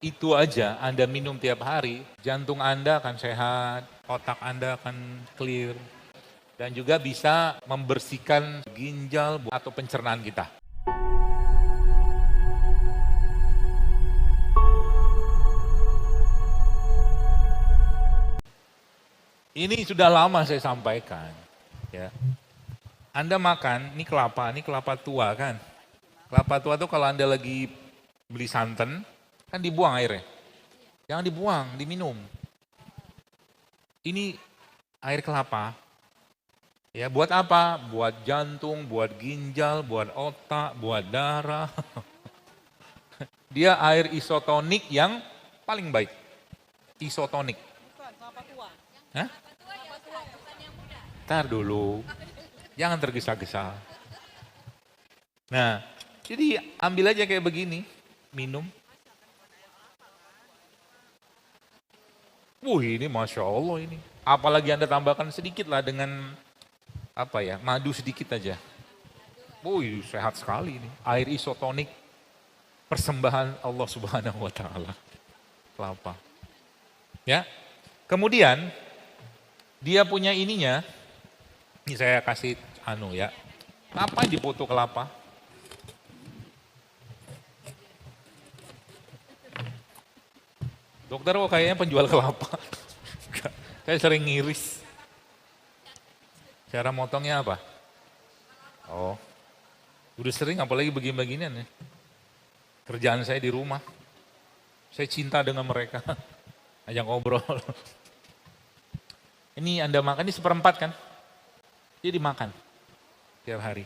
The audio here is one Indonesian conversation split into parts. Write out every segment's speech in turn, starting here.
Itu aja Anda minum tiap hari, jantung Anda akan sehat, otak Anda akan clear, dan juga bisa membersihkan ginjal atau pencernaan kita. Ini sudah lama saya sampaikan, ya. Anda makan, ini kelapa tua kan. Kelapa tua tuh kalau Anda lagi beli santan, kan dibuang airnya. Jangan dibuang, diminum. Ini air kelapa. Ya, buat apa? Buat jantung, buat ginjal, buat otak, buat darah. Dia air isotonik yang paling baik. Isotonik. Hah? Ntar dulu. Jangan tergesa-gesa. Nah, jadi ambil aja kayak begini. Minum. Ini Masya Allah ini. Apalagi Anda tambahkan sedikit lah dengan madu sedikit aja. Sehat sekali ini. Air isotonik. Persembahan Allah Subhanahu wa Ta'ala. Kelapa. Ya. Kemudian dia punya ininya. Ini saya kasih ya. Apa yang dipoto kelapa? Dokter kok kayaknya penjual kelapa. Saya sering ngiris. Cara motongnya apa? Udah sering apalagi begini-beginian ya. Kerjaan saya di rumah. Saya cinta dengan mereka. Ajak ngobrol. Ini Anda makan, ini seperempat kan? Dia dimakan tiap hari.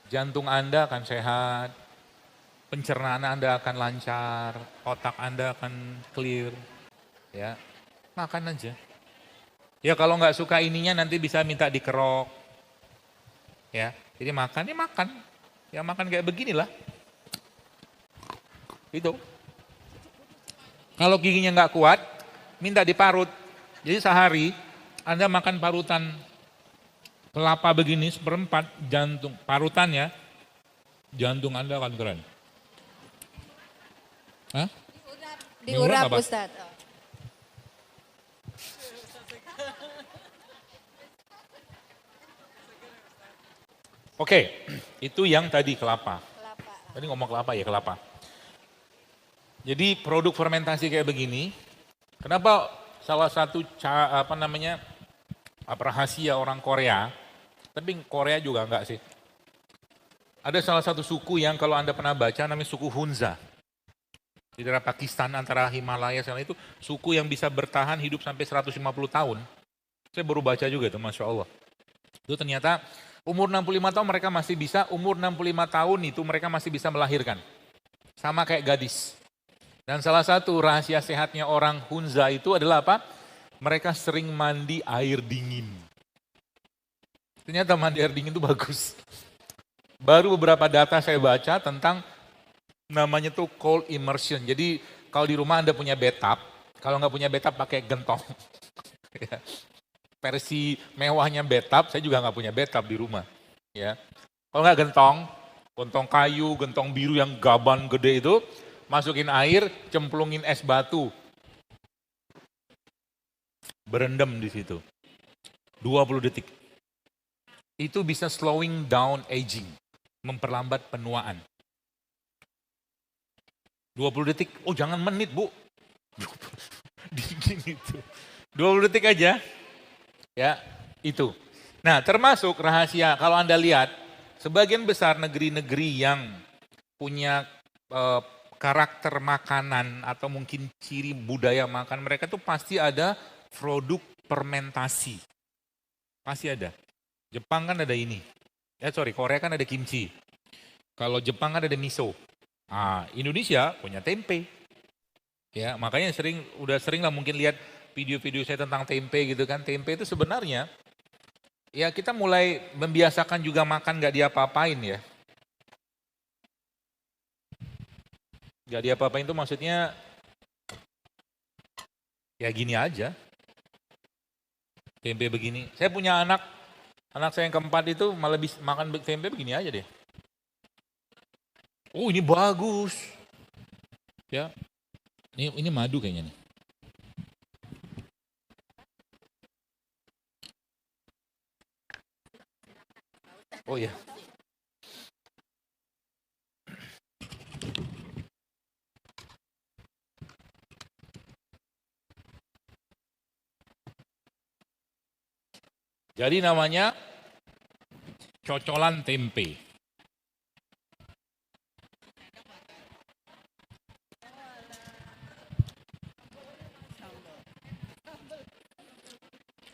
Jantung Anda akan sehat, pencernaan Anda akan lancar, otak Anda akan clear. Ya, makan aja. Ya kalau nggak suka ininya nanti bisa minta dikerok. Ya, jadi makan. Ya makan kayak beginilah. Itu. Kalau giginya nggak kuat, minta diparut. Jadi sehari Anda makan parutan kelapa begini seperempat jantung parutannya, jantung Anda akan keren. Hah? Diurap Ustaz. Oke, itu yang tadi kelapa. Tadi ngomong kelapa ya, kelapa. Jadi produk fermentasi kayak begini, kenapa salah satu rahasia orang Korea, tapi Korea juga enggak sih. Ada salah satu suku yang kalau Anda pernah baca namanya suku Hunza. Di daerah Pakistan antara Himalaya sana itu suku yang bisa bertahan hidup sampai 150 tahun. Saya baru baca juga itu, Masya Allah. Itu ternyata umur 65 tahun mereka masih bisa, umur 65 tahun itu mereka masih bisa melahirkan. Sama kayak gadis. Dan salah satu rahasia sehatnya orang Hunza itu adalah apa? Mereka sering mandi air dingin. Ternyata mandi air dingin itu bagus. Baru beberapa data saya baca tentang namanya tuh cold immersion. Jadi kalau di rumah Anda punya bathtub, kalau nggak punya bathtub pakai gentong. Versi mewahnya bathtub, saya juga nggak punya bathtub di rumah. Ya, kalau nggak gentong kayu, gentong biru yang gaban gede itu, masukin air, cemplungin es batu, berendam di situ, 20 detik. Itu bisa slowing down aging, memperlambat penuaan. 20 detik, jangan menit Bu. Dingin itu. 20 detik aja. Ya, itu. Nah, termasuk rahasia kalau Anda lihat, sebagian besar negeri-negeri yang punya karakter makanan atau mungkin ciri budaya makan mereka tuh pasti ada produk fermentasi. Pasti ada. Jepang kan ada ini. Korea kan ada kimchi. Kalau Jepang kan ada miso. Indonesia punya tempe. Ya, makanya udah sering lah mungkin lihat video-video saya tentang tempe gitu kan. Tempe itu sebenarnya ya kita mulai membiasakan juga makan gak diapa-apain ya. Gak diapa-apain itu maksudnya ya gini aja. Tempe begini. Saya punya anak saya yang keempat itu malah bisa makan tempe begini aja deh. Ini bagus. Ya. Ini madu kayaknya nih. Oh iya. Jadi namanya cocolan tempe.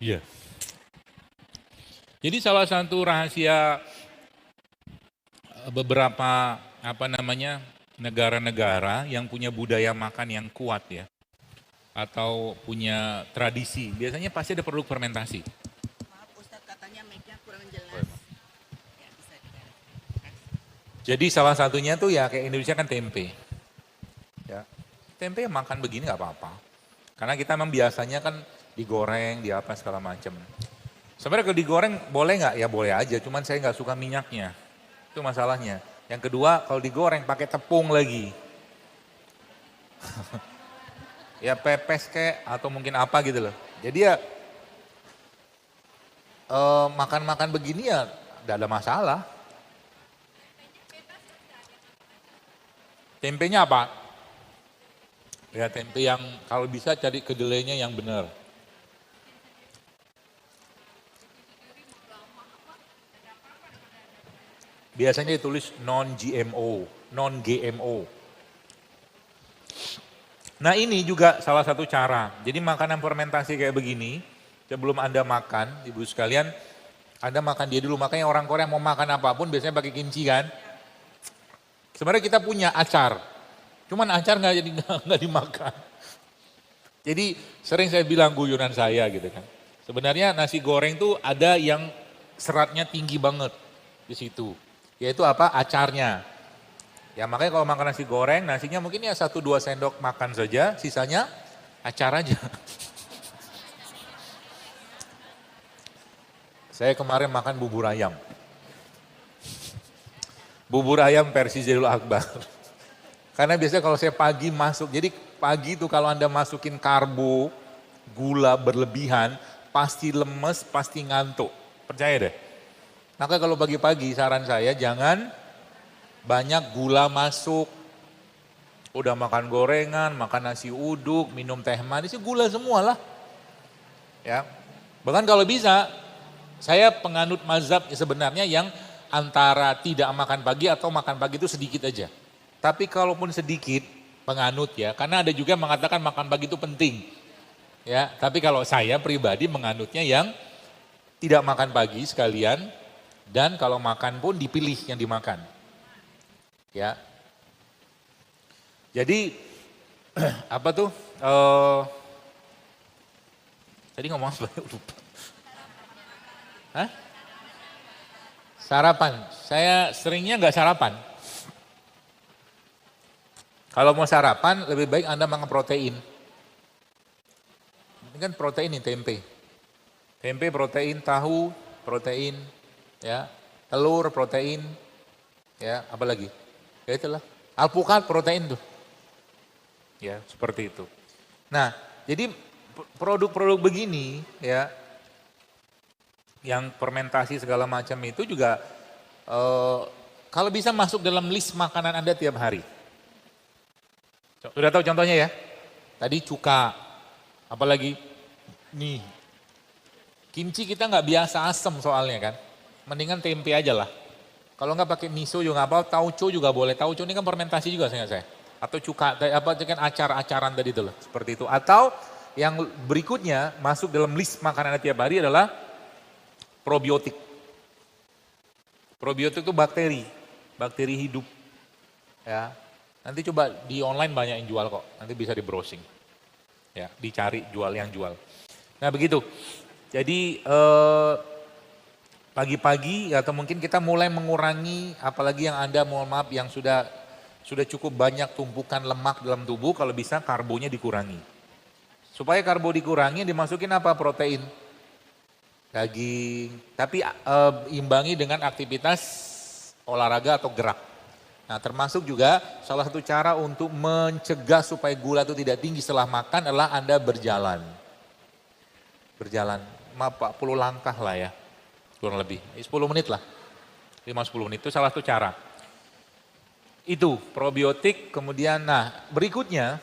Iya. Jadi salah satu rahasia beberapa negara-negara yang punya budaya makan yang kuat ya, atau punya tradisi, biasanya pasti ada produk fermentasi. Maaf Ustadz, katanya mic-nya kurang jelas. Ya, bisa Jadi salah satunya tuh ya kayak Indonesia kan tempe. Ya. Tempe makan begini nggak apa-apa. Karena kita memang biasanya kan digoreng, di apa segala macam. Sebenarnya kalau digoreng boleh nggak? Ya boleh aja, cuman saya nggak suka minyaknya. Itu masalahnya. Yang kedua, kalau digoreng pakai tepung lagi. Ya pepes kek atau mungkin apa gitu loh. Jadi ya makan-makan begini ya tidak ada masalah. Tempenya apa? Ya tempe yang kalau bisa cari kedelainya yang benar. Biasanya ditulis non-GMO, non-GMO. Nah ini juga salah satu cara. Jadi makanan fermentasi kayak begini, sebelum Anda makan, ibu sekalian, Anda makan dia dulu. Makanya orang Korea mau makan apapun biasanya pakai kimchi kan. Sebenarnya kita punya acar, cuman acar nggak jadi nggak dimakan. Jadi sering saya bilang guyonan saya gitu kan. Sebenarnya nasi goreng tuh ada yang seratnya tinggi banget di situ. Yaitu apa? Acarnya. Ya makanya kalau makan nasi goreng, nasinya mungkin ya 1-2 sendok makan saja, sisanya acar aja. Saya kemarin makan bubur ayam. Bubur ayam versi Zaiul Akbar. Karena biasanya kalau saya pagi masuk, jadi pagi itu kalau Anda masukin karbo, gula berlebihan, pasti lemes, pasti ngantuk. Percaya deh. Maka kalau pagi-pagi saran saya jangan banyak gula masuk. Udah makan gorengan, makan nasi uduk, minum teh manis, gula semua lah. Ya. Bahkan kalau bisa, saya penganut mazhab sebenarnya yang antara tidak makan pagi atau makan pagi itu sedikit aja. Tapi kalaupun sedikit, penganut ya, karena ada juga yang mengatakan makan pagi itu penting. Ya, tapi kalau saya pribadi menganutnya yang tidak makan pagi sekalian, dan kalau makan pun dipilih yang dimakan. Ya. Jadi apa tuh? Tadi ngomong apa? Lupa. Hah? Sarapan. Saya seringnya nggak sarapan. Kalau mau sarapan lebih baik Anda makan protein. Ini kan protein nih tempe. Tempe protein, tahu protein, ya, telur protein, ya, apa lagi? Ya itulah, alpukat protein tuh. Ya, seperti itu. Nah, jadi produk-produk begini ya yang fermentasi segala macam itu juga kalau bisa masuk dalam list makanan Anda tiap hari. Sudah tahu contohnya ya? Tadi cuka, apalagi nih. Kimchi kita nggak biasa asem soalnya kan. Mendingan tempe aja lah. Kalau nggak pakai miso juga nggak apa, tauco juga boleh. Tauco ini kan fermentasi juga saya. Atau cuka, apa kan acar-acaran tadi itu loh, seperti itu. Atau yang berikutnya masuk dalam list makanan tiap hari adalah probiotik. Probiotik itu bakteri hidup. Ya, nanti coba di online banyak yang jual kok, nanti bisa di browsing. Ya, dicari yang jual. Nah begitu. Jadi pagi-pagi atau mungkin kita mulai mengurangi, apalagi yang Anda mohon maaf yang sudah cukup banyak tumpukan lemak dalam tubuh, kalau bisa karbonya dikurangi. Supaya karbo dikurangi dimasukin apa? Protein, daging, tapi imbangi dengan aktivitas olahraga atau gerak. Nah termasuk juga salah satu cara untuk mencegah supaya gula itu tidak tinggi setelah makan adalah Anda berjalan. Berjalan 40 langkah lah ya, kurang lebih, 10 menit lah. 5-10 menit itu salah satu cara. Itu probiotik, kemudian nah berikutnya,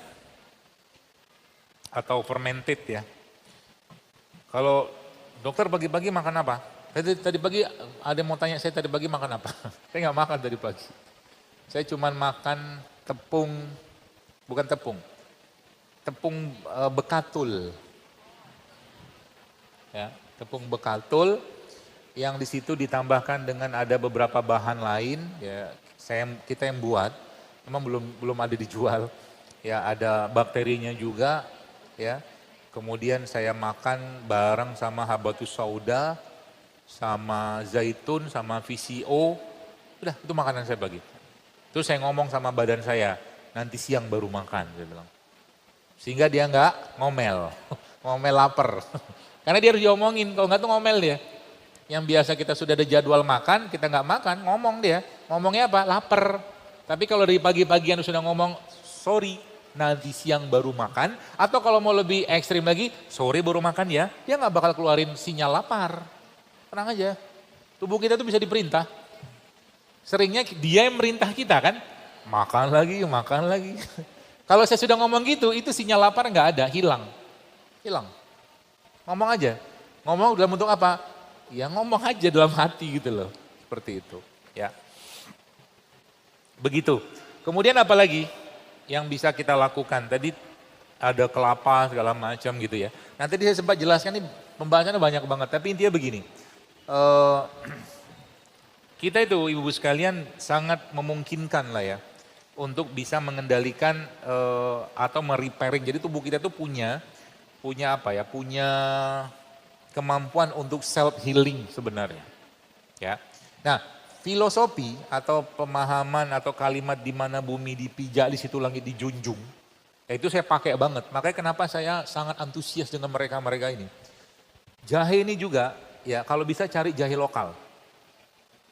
atau fermented ya. Kalau dokter pagi-pagi makan apa? Tadi pagi ada yang mau tanya saya tadi pagi makan apa? Saya nggak makan tadi pagi. Saya cuma makan tepung, bukan tepung, tepung bekatul. Ya, tepung bekatul yang di situ ditambahkan dengan ada beberapa bahan lain. Ya, kita yang buat, memang belum ada dijual. Ya, ada bakterinya juga. Ya, kemudian saya makan bareng sama habatus sauda, sama zaitun, sama VCO. Udah, itu makanan saya pagi. Terus saya ngomong sama badan saya, nanti siang baru makan, saya bilang. Sehingga dia nggak ngomel, ngomel lapar. Karena dia harus diomongin, kalau nggak tuh ngomel dia. Yang biasa kita sudah ada jadwal makan, kita nggak makan, ngomong dia. Ngomongnya apa? Lapar. Tapi kalau dari pagi-pagian sudah ngomong, sorry, nanti siang baru makan. Atau kalau mau lebih ekstrim lagi, sore baru makan ya. Dia nggak bakal keluarin sinyal lapar. Tenang aja, tubuh kita tuh bisa diperintah. Seringnya dia yang merintah kita kan, makan lagi, makan lagi. Kalau saya sudah ngomong gitu, itu sinyal lapar nggak ada, hilang. Hilang. Ngomong aja. Ngomong dalam bentuk apa? Ya ngomong aja dalam hati gitu loh. Seperti itu. Ya. Begitu. Kemudian apa lagi yang bisa kita lakukan? Tadi ada kelapa segala macam gitu ya. Nah tadi saya sempat jelaskan ini pembahasannya banyak banget. Tapi intinya begini. Kita itu ibu-ibu sekalian sangat memungkinkan lah ya untuk bisa mengendalikan atau merepairing. Jadi tubuh kita tuh punya apa ya? Punya kemampuan untuk self healing sebenarnya. Ya. Nah, filosofi atau pemahaman atau kalimat di mana bumi dipijak di situ langit dijunjung. Ya itu saya pakai banget. Makanya kenapa saya sangat antusias dengan mereka-mereka ini. Jahe ini juga ya kalau bisa cari jahe lokal.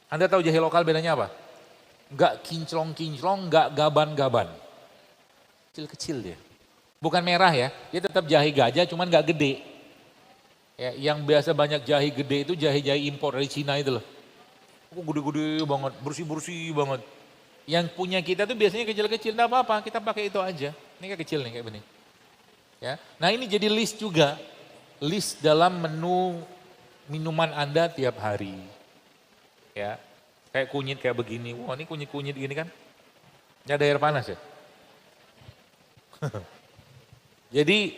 Anda tahu jahe lokal bedanya apa? Enggak kinclong-kinclong, enggak gaban-gaban. Kecil-kecil dia. Bukan merah ya, dia tetap jahe gajah cuman enggak gede. Ya, yang biasa banyak jahe gede itu jahe-jahe impor dari Cina itu loh. Gede-gede banget, bersih-bersih banget. Yang punya kita tuh biasanya kecil-kecil, enggak apa-apa, kita pakai itu aja. Ini kayak kecil nih, kayak begini. Ya. Nah ini jadi list juga, list dalam menu minuman Anda tiap hari. Ya, kayak kunyit kayak begini. Wah ini kunyit-kunyit gini kan. Nggak ada air panas ya. Jadi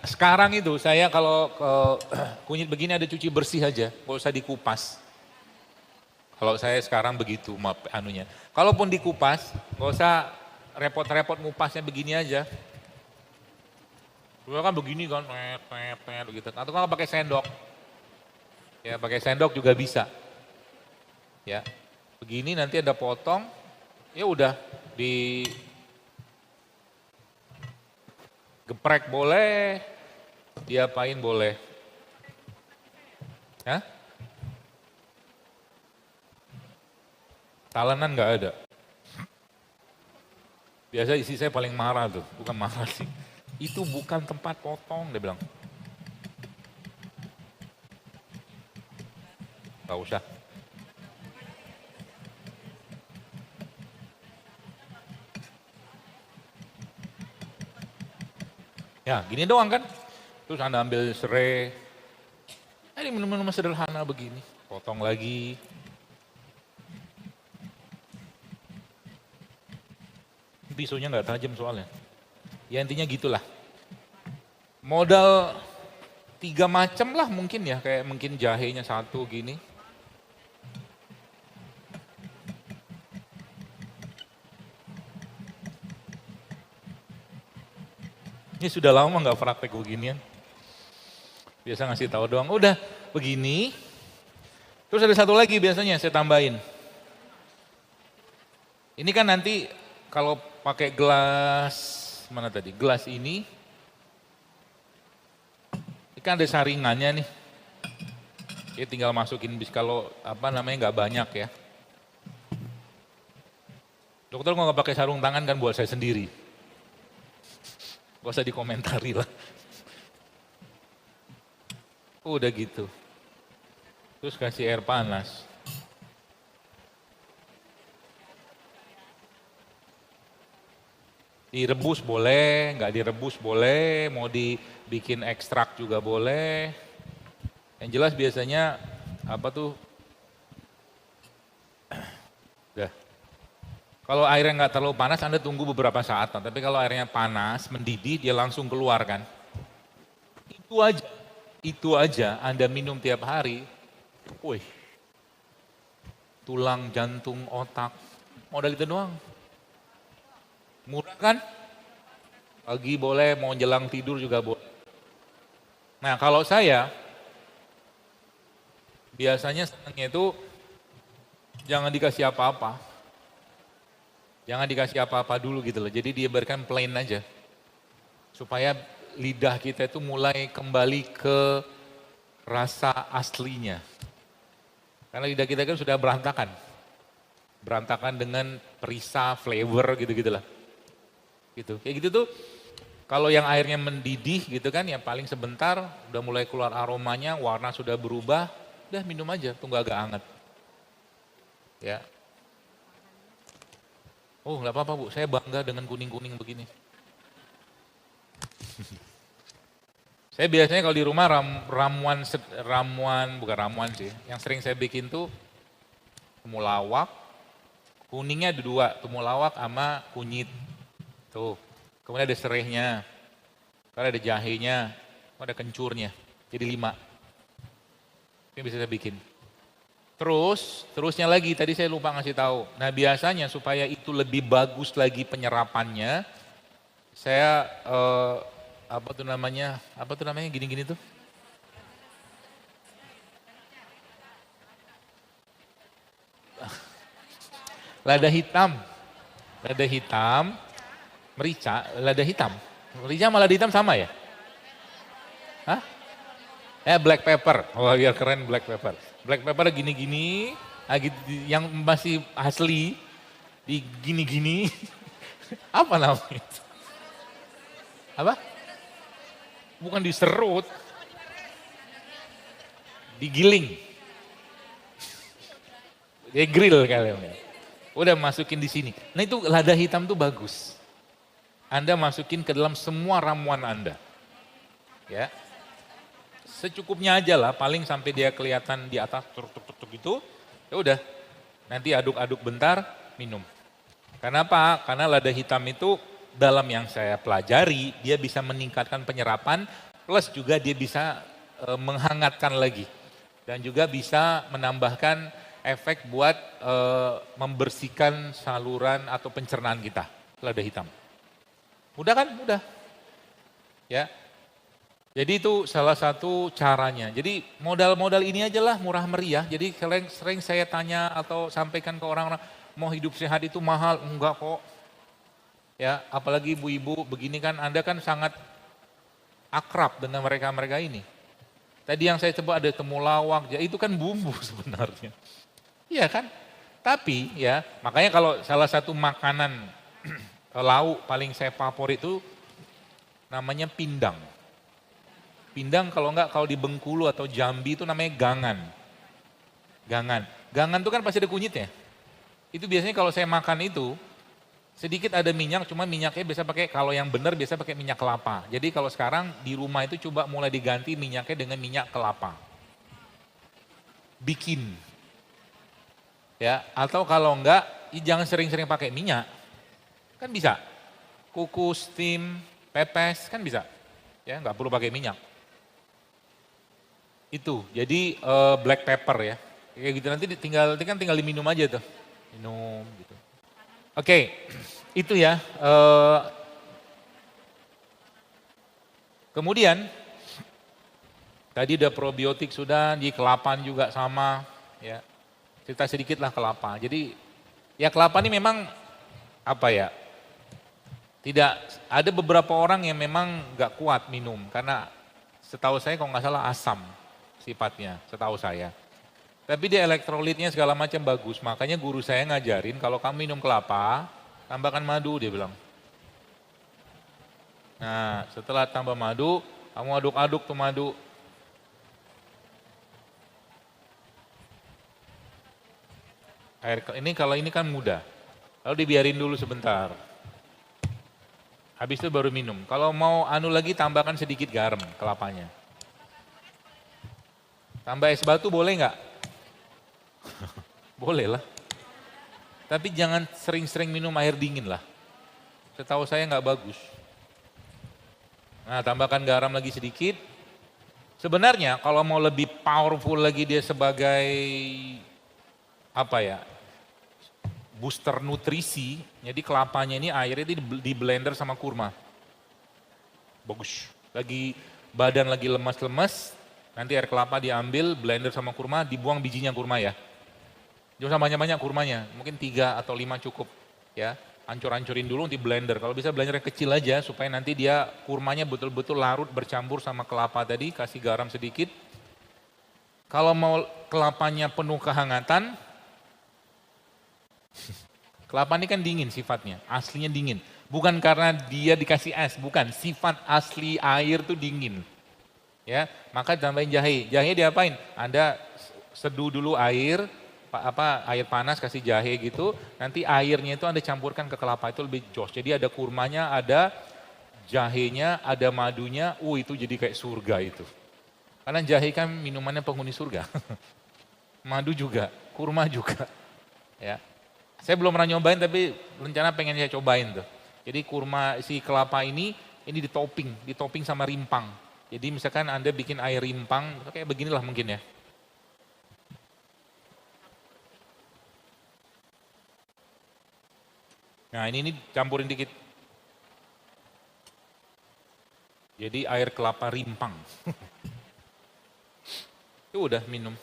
sekarang itu saya kalau kunyit begini ada cuci bersih aja. Nggak usah dikupas. Kalau saya sekarang begitu anunya. Kalaupun dikupas, nggak usah repot-repot ngupasnya begini aja. Dulu kan begini kan, begitu. Atau kalau pakai sendok. Ya pakai sendok juga bisa. Ya. Begini nanti ada potong, ya udah di geprek boleh, diapain boleh. Hah? Talenan nggak ada. Biasa isi saya paling marah tuh, bukan marah sih. Itu bukan tempat potong, dia bilang. Gak usah. Ya gini doang kan. Terus Anda ambil serai. Ini minum-minum sederhana begini. Potong lagi. Pisaunya nggak tajam soalnya. Ya intinya gitulah. Modal 3 macam lah mungkin ya. Kayak mungkin jahenya 1 gini. Ini sudah lama nggak praktek beginian. Biasa ngasih tahu doang, udah begini. Terus ada satu lagi biasanya saya tambahin. Ini kan nanti kalau pakai gelas, mana tadi, gelas ini kan ada saringannya nih. Ya tinggal masukin bis kalau apa namanya nggak banyak ya. Dokter kok nggak pakai sarung tangan kan buat saya sendiri. Gak usah dikomentari lah. Udah gitu. Terus kasih air panas. Direbus boleh, nggak direbus boleh, mau dibikin ekstrak juga boleh. Yang jelas biasanya apa tuh? Udah. Kalau airnya nggak terlalu panas, Anda tunggu beberapa saat. Tapi kalau airnya panas, mendidih, dia langsung keluar kan. Itu aja Anda minum tiap hari. Wih, tulang, jantung, otak, modal itu doang. Murah kan? Pagi boleh, mau jelang tidur juga boleh. Nah kalau saya, biasanya senangnya itu jangan dikasih apa-apa. Jangan dikasih apa-apa dulu gitu loh. Jadi dia berikan plain aja. Supaya lidah kita itu mulai kembali ke rasa aslinya. Karena lidah kita kan sudah berantakan. Berantakan dengan perisa, flavor gitu-gitulah. Gitu. Kayak gitu tuh kalau yang airnya mendidih gitu kan ya paling sebentar udah mulai keluar aromanya, warna sudah berubah, udah minum aja, tunggu agak hangat. Ya. Oh nggak apa-apa Bu, saya bangga dengan kuning-kuning begini. Saya biasanya kalau di rumah bukan ramuan sih, yang sering saya bikin tuh temulawak, kuningnya ada dua, temulawak sama kunyit. Tuh, kemudian ada serehnya, ada jahenya, ada kencurnya, jadi 5. Ini bisa saya bikin. Terusnya lagi, tadi saya lupa ngasih tahu. Nah biasanya supaya itu lebih bagus lagi penyerapannya, saya apa tuh namanya gini-gini tuh. Lada hitam, merica, lada hitam. Merica sama lada hitam sama ya? Hah? Black pepper. Oh biar keren black pepper. Black pepper gini-gini, yang masih asli, di gini-gini. Apa namanya? Apa? Bukan diserut. Digiling. Dia grill kalian. Udah masukin di sini. Nah itu lada hitam tuh bagus. Anda masukin ke dalam semua ramuan Anda. Ya. Secukupnya aja lah, paling sampai dia kelihatan di atas tuk gitu. Ya udah. Nanti aduk-aduk bentar, minum. Kenapa? Karena lada hitam itu dalam yang saya pelajari, dia bisa meningkatkan penyerapan plus juga dia bisa menghangatkan lagi. Dan juga bisa menambahkan efek buat membersihkan saluran atau pencernaan kita. Lada hitam. Mudah kan? Mudah. Ya. Jadi itu salah satu caranya. Jadi modal-modal ini aja lah murah meriah. Jadi sering saya tanya atau sampaikan ke orang-orang, mau hidup sehat itu mahal? Enggak kok. Ya, apalagi ibu-ibu begini kan, Anda kan sangat akrab dengan mereka-mereka ini. Tadi yang saya sebut ada temulawak, ya itu kan bumbu sebenarnya. Iya kan? Tapi ya, makanya kalau salah satu makanan lauk paling saya favorit itu namanya pindang. Pindang kalau enggak, kalau di Bengkulu atau Jambi itu namanya gangan. Gangan itu kan pasti ada kunyitnya. Itu biasanya kalau saya makan itu, sedikit ada minyak, cuma minyaknya biasa pakai, kalau yang benar biasa pakai minyak kelapa. Jadi kalau sekarang di rumah itu coba mulai diganti minyaknya dengan minyak kelapa. Bikin. Ya, atau kalau enggak, jangan sering-sering pakai minyak. Kan bisa. Kukus, steam, pepes, kan bisa. Ya, enggak perlu pakai minyak. Itu, jadi black pepper ya. Kayak gitu nanti tinggal diminum aja tuh. Minum gitu. Oke, itu ya. Kemudian, tadi udah probiotik sudah, di kelapa juga sama. Ya, cerita sedikit lah kelapa. Jadi, ya kelapa ini memang apa ya, tidak, ada beberapa orang yang memang gak kuat minum. Karena setahu saya kalau nggak salah asam sifatnya, setahu saya. Tapi dia elektrolitnya segala macam bagus, makanya guru saya ngajarin kalau kamu minum kelapa, tambahkan madu dia bilang. Nah, setelah tambah madu, kamu aduk-aduk tuh madu. Ini kalau ini kan mudah. Lalu dibiarin dulu sebentar. Habis itu baru minum. Kalau mau anu lagi tambahkan sedikit garam kelapanya. Tambah es batu boleh nggak? Boleh lah. Tapi jangan sering-sering minum air dingin lah. Setahu saya nggak bagus. Nah, tambahkan garam lagi sedikit. Sebenarnya kalau mau lebih powerful lagi dia sebagai apa ya? Booster nutrisi. Jadi kelapanya ini airnya di blender sama kurma. Bagus. Badan lagi lemas-lemas, nanti air kelapa diambil, blender sama kurma, dibuang bijinya kurma ya. Jangan usah banyak-banyak kurmanya, mungkin 3 atau 5 cukup ya. Hancur-hancurin dulu di blender. Kalau bisa blender yang kecil aja supaya nanti dia kurmanya betul-betul larut bercampur sama kelapa tadi, kasih garam sedikit. Kalau mau kelapanya penuh kehangatan, kelapa ini kan dingin sifatnya, aslinya dingin. Bukan karena dia dikasih es, bukan. Sifat asli air tuh dingin. Ya, maka tambahin jahe. Jahe diapain? Anda seduh dulu air, air panas kasih jahe gitu, nanti airnya itu Anda campurkan ke kelapa itu lebih jos. Jadi ada kurmanya, ada jahenya, ada madunya, itu jadi kayak surga itu. Karena jahe kan minumannya penghuni surga. Madu juga, kurma juga. Ya. Saya belum pernah nyobain tapi rencana pengen saya cobain tuh. Jadi kurma si kelapa ini ditopping sama rimpang. Jadi misalkan Anda bikin air rimpang, kayak beginilah mungkin ya. Nah ini campurin dikit. Jadi air kelapa rimpang. Itu udah minum.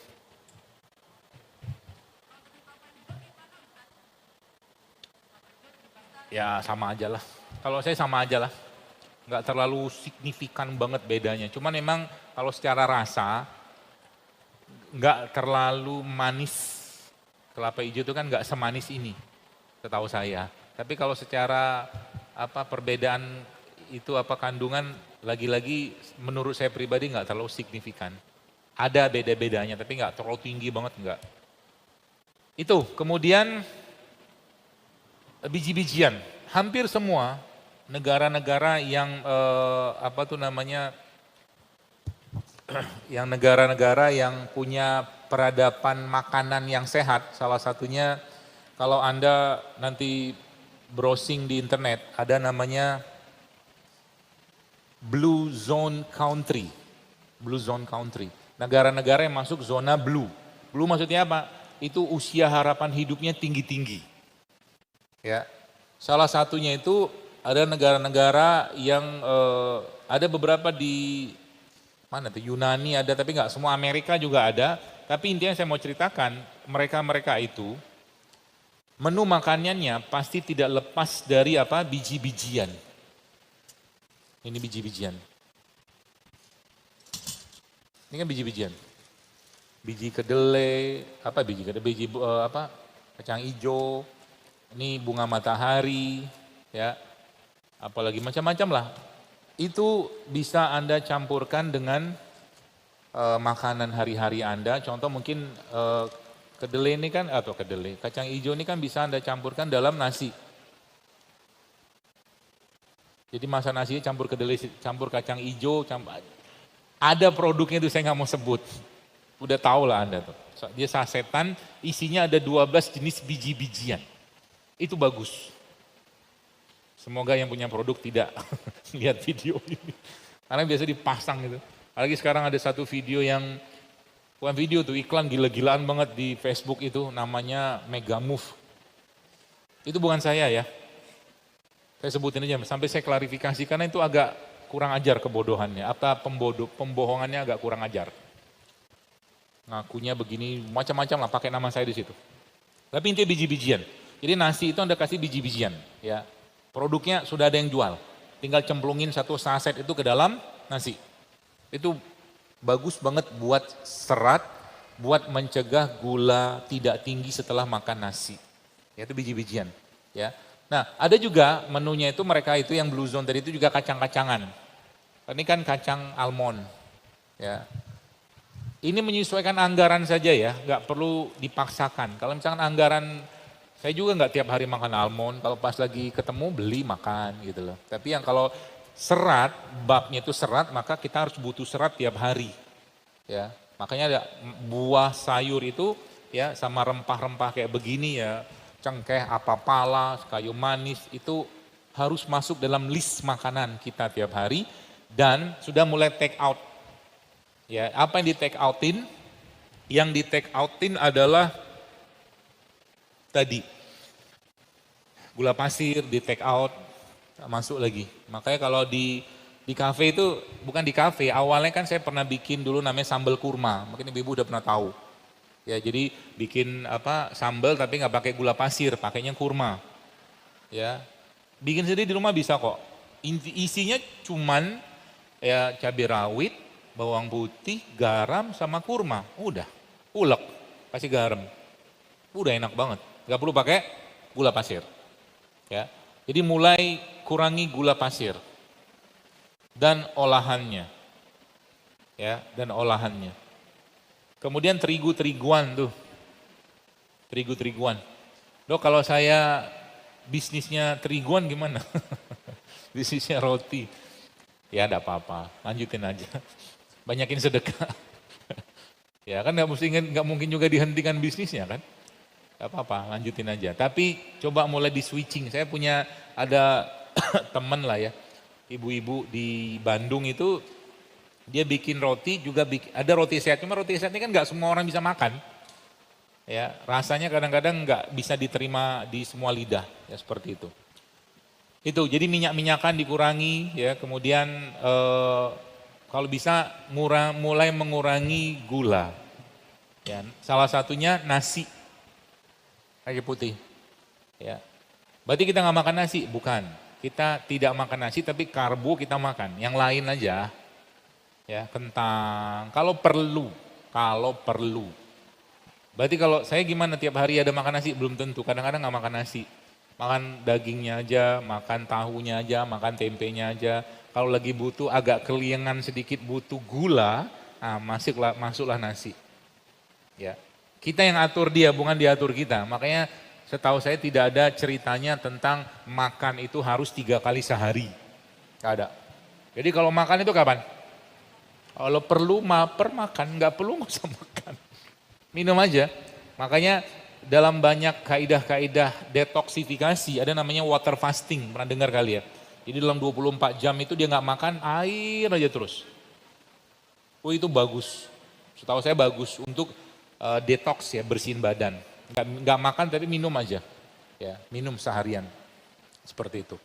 Ya sama aja lah. Kalau saya sama aja lah. Nggak terlalu signifikan banget bedanya. Cuman memang kalau secara rasa nggak terlalu manis. Kelapa hijau itu kan nggak semanis ini, setahu saya. Tapi kalau secara perbedaan itu kandungan lagi-lagi menurut saya pribadi nggak terlalu signifikan. Ada beda-bedanya tapi nggak terlalu tinggi banget nggak. Itu kemudian biji-bijian. Hampir semua negara-negara yang yang negara-negara yang punya peradaban makanan yang sehat, salah satunya kalau Anda nanti browsing di internet, ada namanya Blue Zone Country. Blue Zone Country. Negara-negara yang masuk zona blue. Blue maksudnya apa? Itu usia harapan hidupnya tinggi-tinggi. Ya. Salah satunya itu ada negara-negara yang ada beberapa di mana tuh Yunani ada tapi nggak semua, Amerika juga ada. Tapi intinya saya mau ceritakan mereka-mereka itu menu makanannya pasti tidak lepas dari biji-bijian. Ini biji-bijian. Ini kan biji-bijian. Biji kedelai, biji kacang hijau, ini bunga matahari, ya. Apalagi macam-macam lah. Itu bisa Anda campurkan dengan makanan hari-hari Anda. Contoh mungkin kedelai ini kan, kacang hijau ini kan bisa Anda campurkan dalam nasi. Jadi masak nasinya campur kedelai, campur kacang hijau, ada produknya itu saya nggak mau sebut. Udah tahu lah Anda tuh. Dia sasetan, isinya ada 12 jenis biji-bijian. Itu bagus. Semoga yang punya produk tidak lihat video ini. Karena biasa dipasang gitu. Apalagi sekarang ada satu video yang, bukan video tuh, iklan gila-gilaan banget di Facebook itu, namanya Mega Move. Itu bukan saya ya. Saya sebutin aja, sampai saya klarifikasi, karena itu agak kurang ajar kebodohannya. Pembohongannya agak kurang ajar. Ngakunya begini, macam-macam lah, pakai nama saya di situ. Tapi intinya biji-bijian. Jadi nasi itu Anda kasih biji-bijian. Ya. Produknya sudah ada yang jual. Tinggal cemplungin satu saset itu ke dalam nasi. Itu bagus banget buat serat, buat mencegah gula tidak tinggi setelah makan nasi. Ya, itu biji-bijian. Ya. Nah, ada juga menunya itu mereka itu yang Blue Zone tadi itu juga kacang-kacangan. Ini kan kacang almond. Ya. Ini menyesuaikan anggaran saja ya, nggak perlu dipaksakan. Kalau misalkan anggaran, saya juga nggak tiap hari makan almond, kalau pas lagi ketemu beli makan gitu loh. Tapi yang kalau serat, babnya itu serat, maka kita harus butuh serat tiap hari. Ya, makanya ada buah sayur itu ya sama rempah-rempah kayak begini ya, cengkeh, apa pala, kayu manis itu harus masuk dalam list makanan kita tiap hari dan sudah mulai take out. Ya, apa yang di take outin? Yang di take outin adalah tadi gula pasir di take out masuk lagi. Makanya kalau di kafe itu bukan di kafe, awalnya kan saya pernah bikin dulu namanya sambal kurma. Mungkin ibu udah pernah tahu. Ya, jadi bikin apa sambal tapi nggak pakai gula pasir, pakainya kurma. Ya. Bikin sendiri di rumah bisa kok. Isinya cuman ya cabai rawit, bawang putih, garam sama kurma. Udah. Ulek, kasih garam. Udah enak banget. Nggak perlu pakai gula pasir. Ya. Jadi mulai kurangi gula pasir dan olahannya. Ya, dan olahannya. Kemudian terigu-teriguan tuh. Terigu-teriguan. Dok, kalau saya bisnisnya teriguan gimana? Bisnisnya roti. Ya enggak apa-apa, lanjutin aja. Banyakin sedekah. Ya kan nggak mungkin juga dihentikan bisnisnya kan? Gak apa-apa, lanjutin aja. Tapi coba mulai di switching. Saya punya ada teman lah ya, ibu-ibu di Bandung itu dia bikin roti juga ada roti sehat. Cuma roti sehat ini kan nggak semua orang bisa makan. Ya, rasanya kadang-kadang nggak bisa diterima di semua lidah, ya seperti itu. Itu jadi minyak-minyakan dikurangi, ya kemudian kalau bisa mulai mengurangi gula. Ya, salah satunya nasi. Kayu putih. Ya. Berarti kita nggak makan nasi? Bukan. Kita tidak makan nasi tapi karbo kita makan. Yang lain aja. Ya, kentang. Kalau perlu. Berarti kalau saya gimana tiap hari ada makan nasi? Belum tentu. Kadang-kadang nggak makan nasi. Makan dagingnya aja, makan tahunya aja, makan tempenya aja. Kalau lagi butuh agak keliengan sedikit butuh gula, nah masuklah nasi. Ya. Kita yang atur dia, bukan diatur kita. Makanya setahu saya tidak ada ceritanya tentang makan itu harus 3 kali sehari. Gak ada. Jadi kalau makan itu kapan? Kalau perlu makan, nggak perlu nggak usah makan. Minum aja. Makanya dalam banyak kaidah-kaidah detoksifikasi ada namanya water fasting. Pernah dengar kali ya? Jadi dalam 24 jam itu dia nggak makan, air aja terus. Oh itu bagus. Setahu saya bagus untuk detox ya, bersihin badan. Nggak makan tapi minum aja. Ya, minum seharian. Seperti itu.